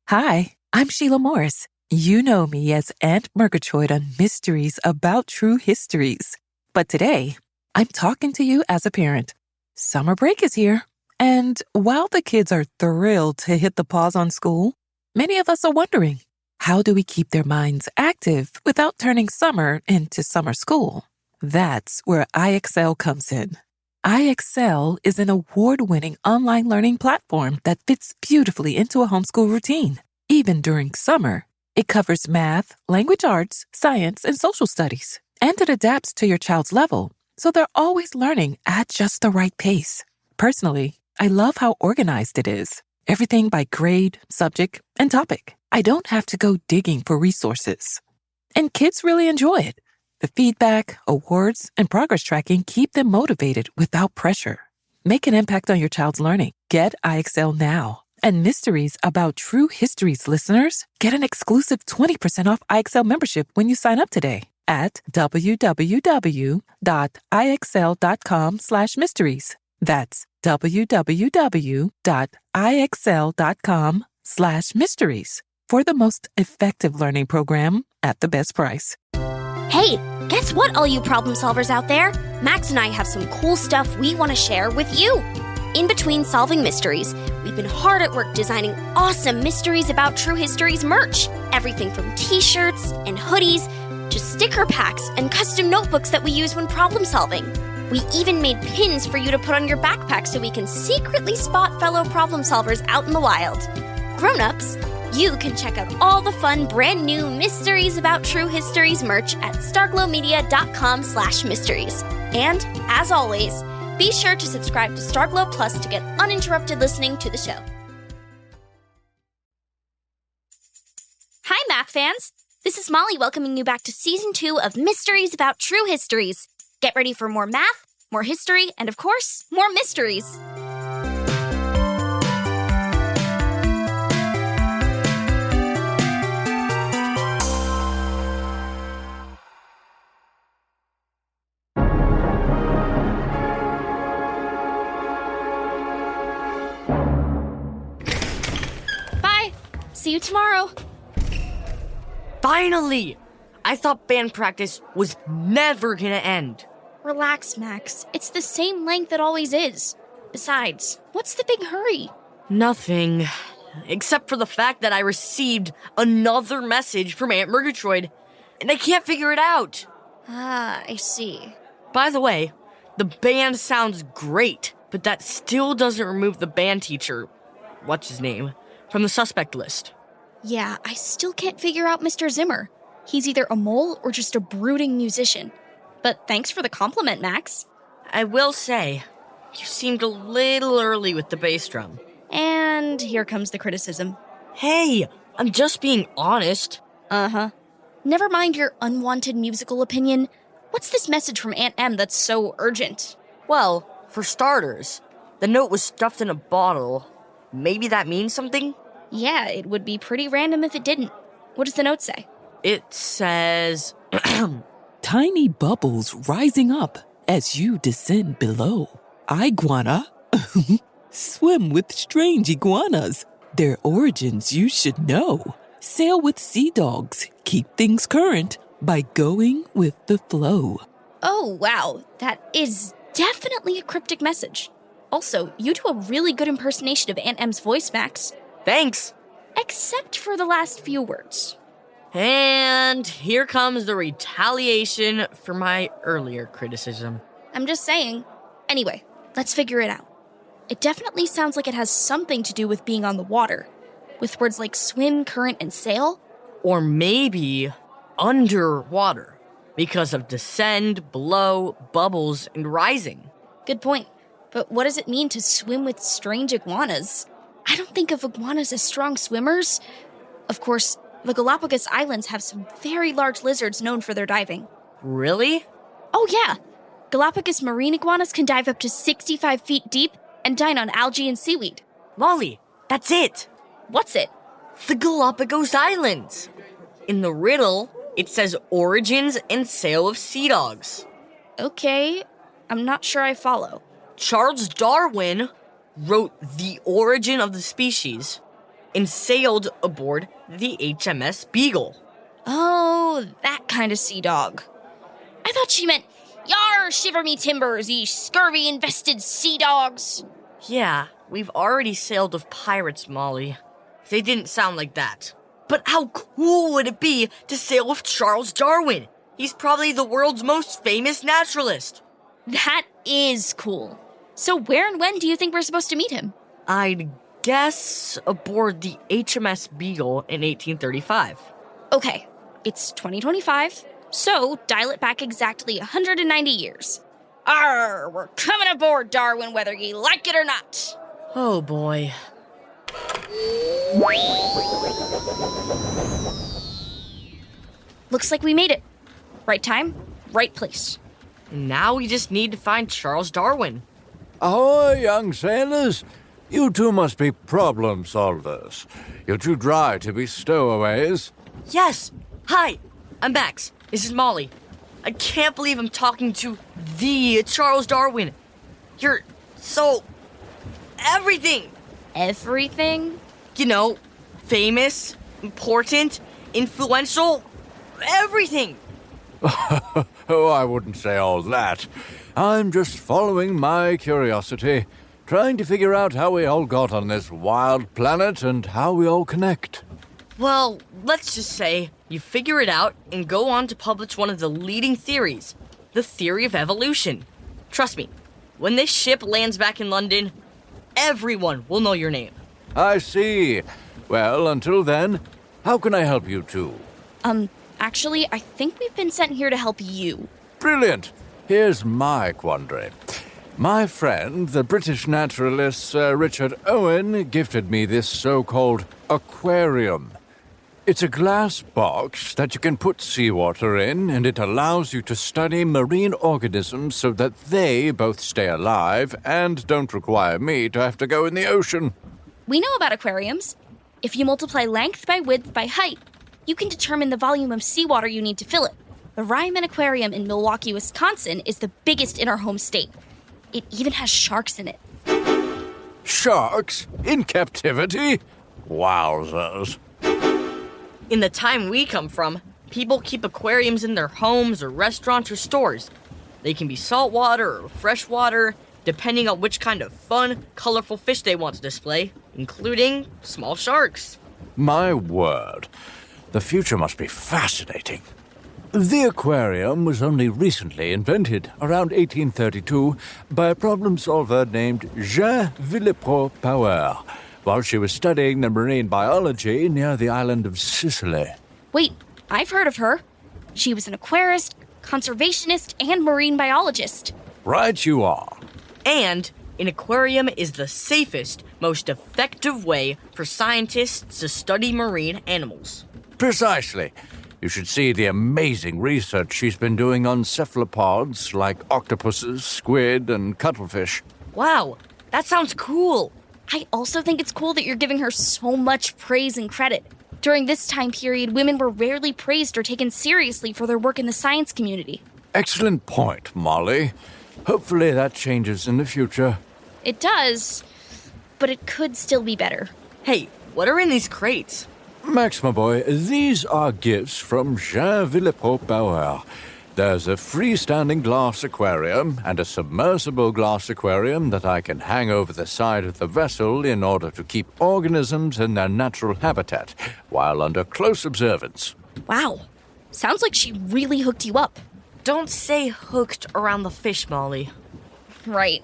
Hi, I'm Sheila Morris. You know me as Aunt Murgatroyd on Mysteries About True Histories. But today, I'm talking to you as a parent. Summer break is here, and while the kids are thrilled to hit the pause on school, many of us are wondering, how do we keep their minds active without turning summer into summer school? That's where IXL comes in. IXL is an award-winning online learning platform that fits beautifully into a homeschool routine. Even during summer, it covers math, language arts, science, and social studies. And it adapts to your child's level, so they're always learning at just the right pace. Personally, I love how organized it is. Everything by grade, subject, and topic. I don't have to go digging for resources. And kids really enjoy it. The feedback, awards, and progress tracking keep them motivated without pressure. Make an impact on your child's learning. Get IXL now. And Mysteries About True Histories listeners get an exclusive 20% off IXL membership when you sign up today at www.ixl.com/mysteries. That's www.ixl.com/mysteries for the most effective learning program at the best price. Hey, guess what, all you problem solvers out there? Max and I have some cool stuff we want to share with you. In between solving mysteries, we've been hard at work designing awesome Mysteries About True Histories merch. Everything from t-shirts and hoodies to sticker packs and custom notebooks that we use when problem solving. We even made pins for you to put on your backpack so we can secretly spot fellow problem solvers out in the wild. Grown-ups, you can check out all the fun brand new Mysteries About True Histories merch at starglowmedia.com/mysteries. And as always, be sure to subscribe to Starglow Plus to get uninterrupted listening to the show. Hi, math fans! This is Molly welcoming you back to Season 2 of Mysteries About True Histories. Get ready for more math, more history, and of course, more mysteries. Bye! See you tomorrow. Finally! I thought band practice was never gonna end. Relax, Max. It's the same length it always is. Besides, what's the big hurry? Nothing. Except for the fact that I received another message from Aunt Murgatroyd, and I can't figure it out. Ah, I see. By the way, the band sounds great, but that still doesn't remove the band teacher, what's his name, from the suspect list. Yeah, I still can't figure out Mr. Zimmer. He's either a mole or just a brooding musician. But thanks for the compliment, Max. I will say, you seemed a little early with the bass drum. And here comes the criticism. Hey, I'm just being honest. Uh-huh. Never mind your unwanted musical opinion. What's this message from Aunt Em that's so urgent? Well, for starters, the note was stuffed in a bottle. Maybe that means something? Yeah, it would be pretty random if it didn't. What does the note say? It says... Tiny bubbles rising up as you descend below. Iguana. Swim with strange iguanas. Their origins you should know. Sail with sea dogs. Keep things current by going with the flow. Oh, wow. That is definitely a cryptic message. Also, you do a really good impersonation of Aunt Em's voice, Max. Thanks. Except for the last few words. And here comes the retaliation for my earlier criticism. I'm just saying. Anyway, let's figure it out. It definitely sounds like it has something to do with being on the water, with words like swim, current, and sail. Or maybe underwater, because of descend, below, bubbles, and rising. Good point. But what does it mean to swim with strange iguanas? I don't think of iguanas as strong swimmers. Of course, the Galapagos Islands have some very large lizards known for their diving. Really? Oh, yeah. Galapagos marine iguanas can dive up to 65 feet deep and dine on algae and seaweed. Molly, that's it. What's it? The Galapagos Islands. In the riddle, it says origins and sale of sea dogs. Okay, I'm not sure I follow. Charles Darwin wrote The Origin of the Species. and sailed aboard the HMS Beagle. Oh, that kind of sea dog. I thought she meant, "Yar, shiver me timbers, ye scurvy-infested sea dogs." Yeah, we've already sailed with pirates, Molly. They didn't sound like that. But how cool would it be to sail with Charles Darwin? He's probably the world's most famous naturalist. That is cool. So where and when do you think we're supposed to meet him? I'd guess aboard the HMS Beagle in 1835. Okay, it's 2025, so dial it back exactly 190 years. Arr, we're coming aboard, Darwin, whether ye like it or not. Oh boy. Looks like we made it. Right time, right place. Now we just need to find Charles Darwin. Ahoy, young sailors! You two must be problem solvers. You're too dry to be stowaways. Yes! Hi! I'm Max. This is Molly. I can't believe I'm talking to the Charles Darwin. You're so... everything! Everything? You know, famous, important, influential, everything! Oh, I wouldn't say all that. I'm just following my curiosity, trying to figure out how we all got on this wild planet and how we all connect. Well, let's just say you figure it out and go on to publish one of the leading theories, the theory of evolution. Trust me, when this ship lands back in London, everyone will know your name. I see. Well, until then, how can I help you two? Actually, I think we've been sent here to help you. Brilliant. Here's my quandary. My friend, the British naturalist Sir Richard Owen, gifted me this so-called aquarium. It's a glass box that you can put seawater in, and it allows you to study marine organisms so that they both stay alive and don't require me to have to go in the ocean. We know about aquariums. If you multiply length by width by height, you can determine the volume of seawater you need to fill it. The Ryman Aquarium in Milwaukee, Wisconsin is the biggest in our home state. It even has sharks in it. Sharks? In captivity? Wowzers. In the time we come from, people keep aquariums in their homes or restaurants or stores. They can be saltwater or freshwater, depending on which kind of fun, colorful fish they want to display, including small sharks. My word. The future must be fascinating. The aquarium was only recently invented, around 1832, by a problem solver named Jean Villepreux Power, while she was studying the marine biology near the island of Sicily. Wait, I've heard of her. She was an aquarist, conservationist, and marine biologist. Right you are. And an aquarium is the safest, most effective way for scientists to study marine animals. Precisely. You should see the amazing research she's been doing on cephalopods like octopuses, squid, and cuttlefish. Wow, that sounds cool. I also think it's cool that you're giving her so much praise and credit. During this time period, women were rarely praised or taken seriously for their work in the science community. Excellent point, Molly. Hopefully that changes in the future. It does, but it could still be better. Hey, what are in these crates? Max, my boy, these are gifts from Jean Villepreux Power. There's a freestanding glass aquarium and a submersible glass aquarium that I can hang over the side of the vessel in order to keep organisms in their natural habitat while under close observance. Wow, sounds like she really hooked you up. Don't say hooked around the fish, Molly. Right.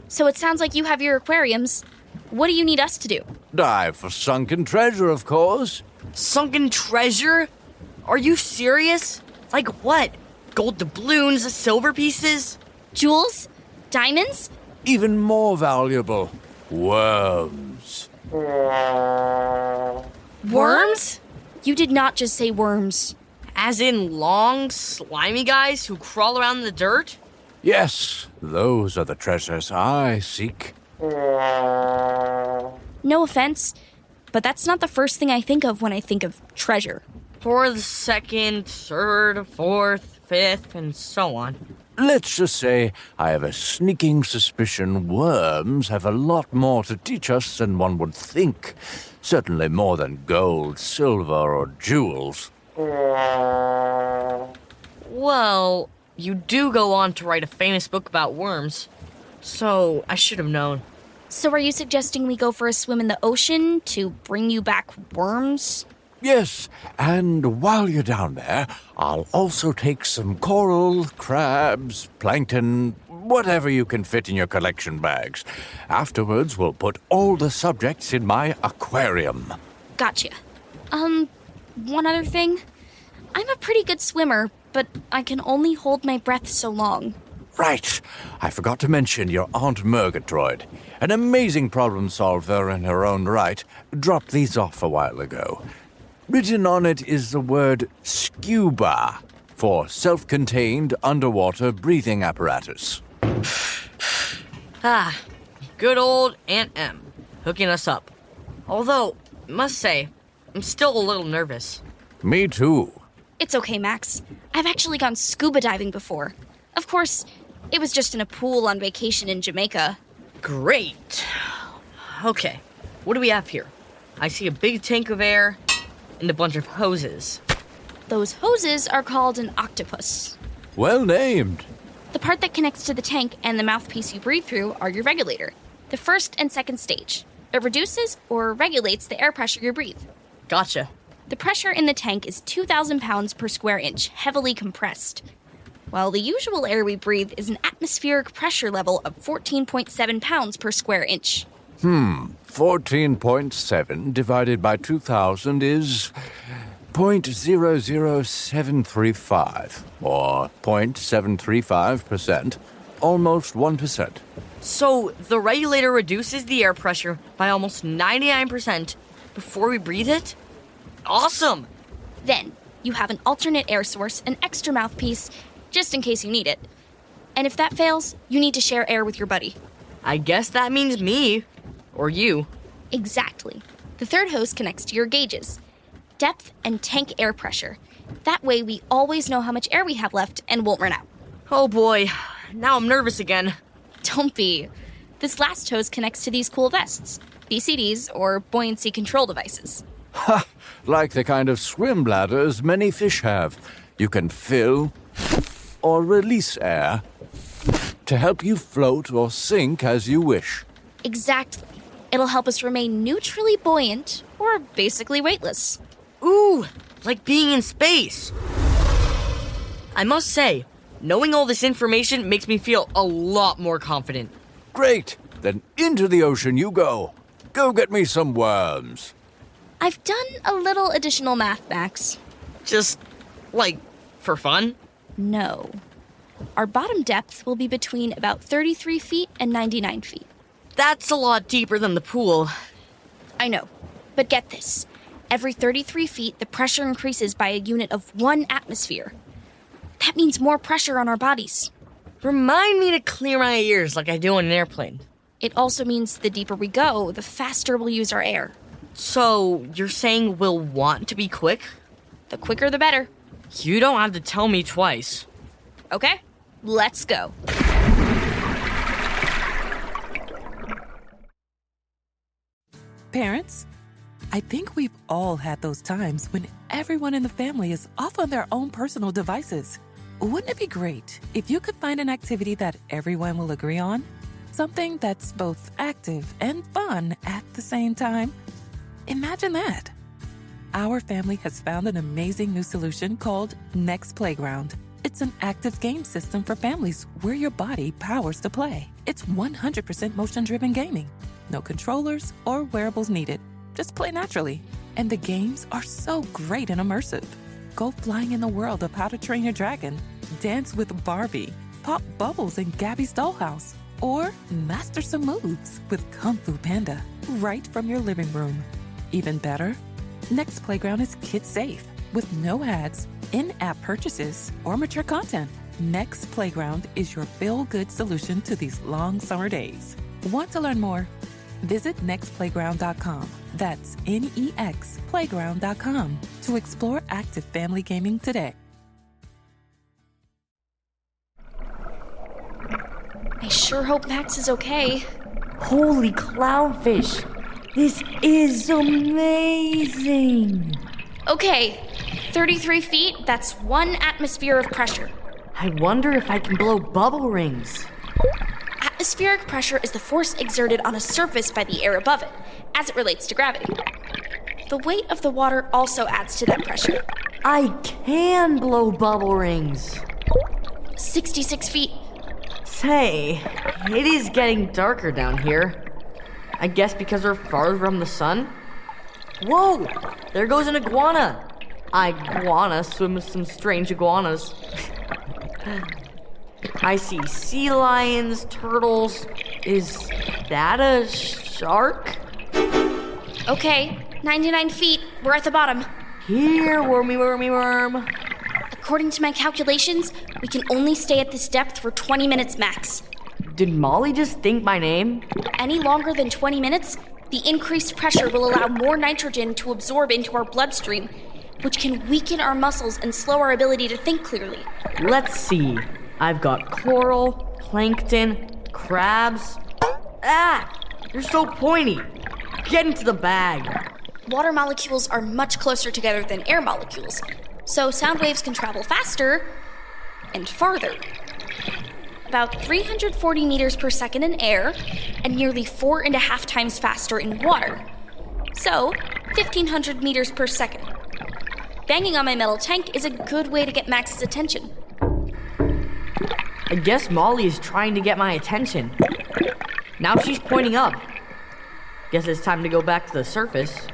So it sounds like you have your aquariums. What do you need us to do? Dive for Sunken Treasure, of course. Sunken Treasure? Are you serious? Like what? Gold doubloons, silver pieces? Jewels? Diamonds? Even more valuable, worms. Worms? You did not just say worms. As in long, slimy guys who crawl around in the dirt? Yes, those are the treasures I seek. No offense, but that's not the first thing I think of when I think of treasure. For the second, third, fourth, fifth, and so on. Let's just say I have a sneaking suspicion worms have a lot more to teach us than one would think. Certainly more than gold, silver, or jewels. Well, you do go on to write a famous book about worms, so I should have known. So are you suggesting we go for a swim in the ocean to bring you back worms? Yes, and while you're down there, I'll also take some coral, crabs, plankton, whatever you can fit in your collection bags. Afterwards, we'll put all the subjects in my aquarium. Gotcha. One other thing. I'm a pretty good swimmer, but I can only hold my breath so long. Right. I forgot to mention your Aunt Murgatroyd. An amazing problem solver in her own right. Dropped these off a while ago. Written on it is the word SCUBA for self-contained underwater breathing apparatus. Good old Aunt M, hooking us up. Although, must say, I'm still a little nervous. Me too. It's okay, Max. I've actually gone scuba diving before. Of course, it was just in a pool on vacation in Jamaica. Great. Okay, what do we have here? I see a big tank of air and a bunch of hoses. Those hoses are called an octopus. Well named. The part that connects to the tank and the mouthpiece you breathe through are your regulator, the first and second stage. It reduces or regulates the air pressure you breathe. Gotcha. The pressure in the tank is 2,000 pounds per square inch, heavily compressed. While the usual air we breathe is an atmospheric pressure level of 14.7 pounds per square inch. 14.7 divided by 2,000 is 0.00735, or 0.735%, almost 1%. So the regulator reduces the air pressure by almost 99% before we breathe it? Awesome! Then, you have an alternate air source, an extra mouthpiece, just in case you need it. And if that fails, you need to share air with your buddy. I guess that means me. Or you. Exactly. The third hose connects to your gauges, depth and tank air pressure. That way we always know how much air we have left and won't run out. Oh boy, now I'm nervous again. Don't be. This last hose connects to these cool vests, BCDs, or buoyancy control devices. Ha! Like the kind of swim bladders many fish have. You can fill or release air to help you float or sink as you wish. Exactly. It'll help us remain neutrally buoyant, or basically weightless. Ooh, like being in space. I must say, knowing all this information makes me feel a lot more confident. Great! Then into the ocean you go. Go get me some worms. I've done a little additional math, Max. Just, like, for fun? No. Our bottom depth will be between about 33 feet and 99 feet. That's a lot deeper than the pool. I know, but get this. Every 33 feet, the pressure increases by a unit of 1 atmosphere. That means more pressure on our bodies. Remind me to clear my ears like I do on an airplane. It also means the deeper we go, the faster we'll use our air. So, you're saying we'll want to be quick? The quicker the better. You don't have to tell me twice. Okay, let's go. Parents, I think we've all had those times when everyone in the family is off on their own personal devices. Wouldn't it be great if you could find an activity that everyone will agree on? Something that's both active and fun at the same time? Imagine that. Our family has found an amazing new solution called Next Playground. It's an active game system for families where your body powers to play. It's 100% motion-driven gaming. No controllers or wearables needed. Just play naturally. And the games are so great and immersive. Go flying in the world of How to Train Your Dragon, dance with Barbie, pop bubbles in Gabby's Dollhouse, or master some moves with Kung Fu Panda right from your living room. Even better, Next Playground is kid-safe with no ads, in-app purchases, or mature content. Next Playground is your feel-good solution to these long summer days. Want to learn more? Visit nextplayground.com. That's NEX playground.com to explore active family gaming today. I sure hope Max is okay. Holy clownfish! This is amazing! Okay, 33 feet, that's 1 atmosphere of pressure. I wonder if I can blow bubble rings. Atmospheric pressure is the force exerted on a surface by the air above it, as it relates to gravity. The weight of the water also adds to that pressure. I can blow bubble rings. 66 feet. Say, it is getting darker down here. I guess because we're farther from the sun? Whoa! There goes an iguana! Iguana swim with some strange iguanas. I see sea lions, turtles. Is that a shark? Okay, 99 feet. We're at the bottom. Here, wormy, wormy, worm. According to my calculations, we can only stay at this depth for 20 minutes max. Did Molly just think my name? Any longer than 20 minutes, the increased pressure will allow more nitrogen to absorb into our bloodstream, which can weaken our muscles and slow our ability to think clearly. Let's see. I've got coral, plankton, crabs. Ah! You're so pointy. Get into the bag. Water molecules are much closer together than air molecules, so sound waves can travel faster and farther. About 340 meters per second in air, and nearly 4.5 times faster in water. So, 1,500 meters per second. Banging on my metal tank is a good way to get Max's attention. I guess Molly is trying to get my attention. Now she's pointing up. Guess it's time to go back to the surface.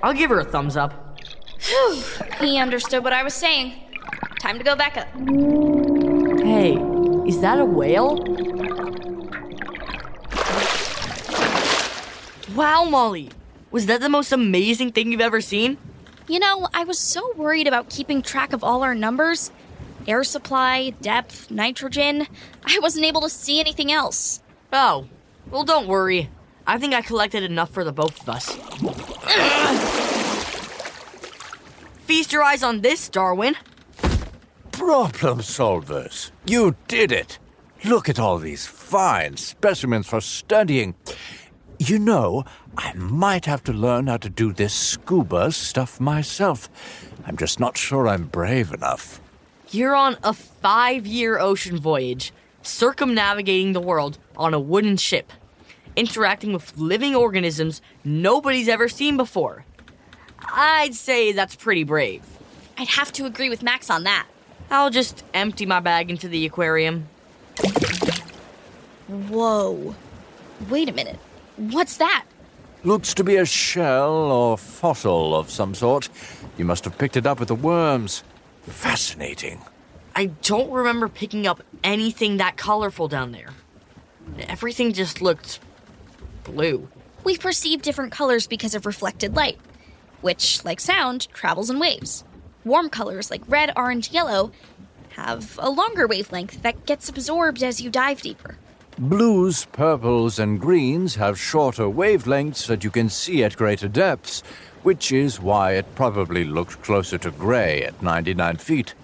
I'll give her a thumbs up. Phew, he understood what I was saying. Time to go back up. Hey, is that a whale? Wow, Molly! Was that the most amazing thing you've ever seen? You know, I was so worried about keeping track of all our numbers. Air supply, depth, nitrogen. I wasn't able to see anything else. Oh, well, don't worry. I think I collected enough for the both of us. Feast your eyes on this, Darwin. Problem solvers. You did it. Look at all these fine specimens for studying. You know, I might have to learn how to do this scuba stuff myself. I'm just not sure I'm brave enough. You're on a 5-year ocean voyage, circumnavigating the world on a wooden ship, interacting with living organisms nobody's ever seen before. I'd say that's pretty brave. I'd have to agree with Max on that. I'll just empty my bag into the aquarium. Whoa. Wait a minute. What's that? Looks to be a shell or fossil of some sort. You must have picked it up with the worms. Fascinating. I don't remember picking up anything that colorful down there. Everything just looked blue. We perceive different colors because of reflected light, which, like sound, travels in waves. Warm colors like red, orange, yellow have a longer wavelength that gets absorbed as you dive deeper. Blues, purples, and greens have shorter wavelengths that you can see at greater depths, which is why it probably looked closer to gray at 99 feet.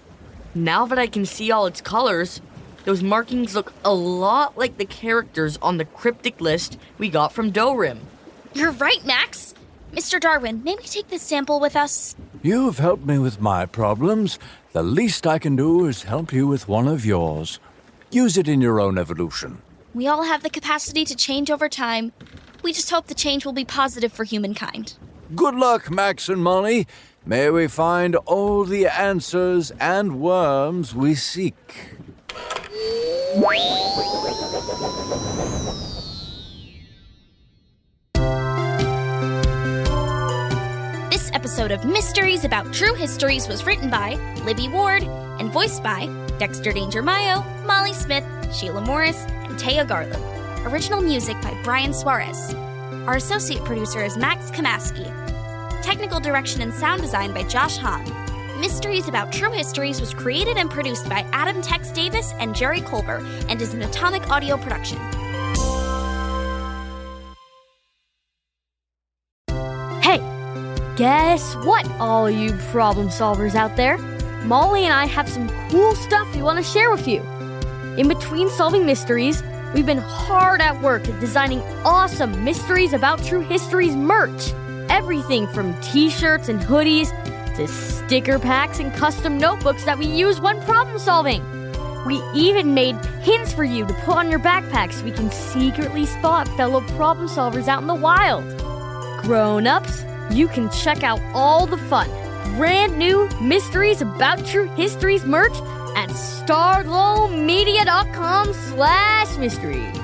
Now that I can see all its colors, those markings look a lot like the characters on the cryptic list we got from Dorim. You're right, Max. Mr. Darwin, may we take this sample with us? You've helped me with my problems. The least I can do is help you with one of yours. Use it in your own evolution. We all have the capacity to change over time. We just hope the change will be positive for humankind. Good luck, Max and Molly. May we find all the answers and worms we seek. This episode of Mysteries About True Histories was written by Libby Ward and voiced by Dexter Danger Mayo, Molly Smith, Sheila Morris, and Taya Garland. Original music by Brian Suarez. Our associate producer is Max Kamaski. Technical direction and sound design by Josh Hahn. Mysteries About True Histories was created and produced by Adam Tex Davis and Jerry Colbert and is an Atomic Audio production. Hey, guess what, all you problem solvers out there? Molly and I have some cool stuff we want to share with you. In between solving mysteries, We've been hard at work at designing awesome Mysteries About True Histories merch. Everything from t-shirts and hoodies to sticker packs and custom notebooks that we use when problem solving. We even made pins for you to put on your backpack so we can secretly spot fellow problem solvers out in the wild. Grown-ups, you can check out all the fun, brand new Mysteries About True Histories merch at starglowmedia.com/mysteries.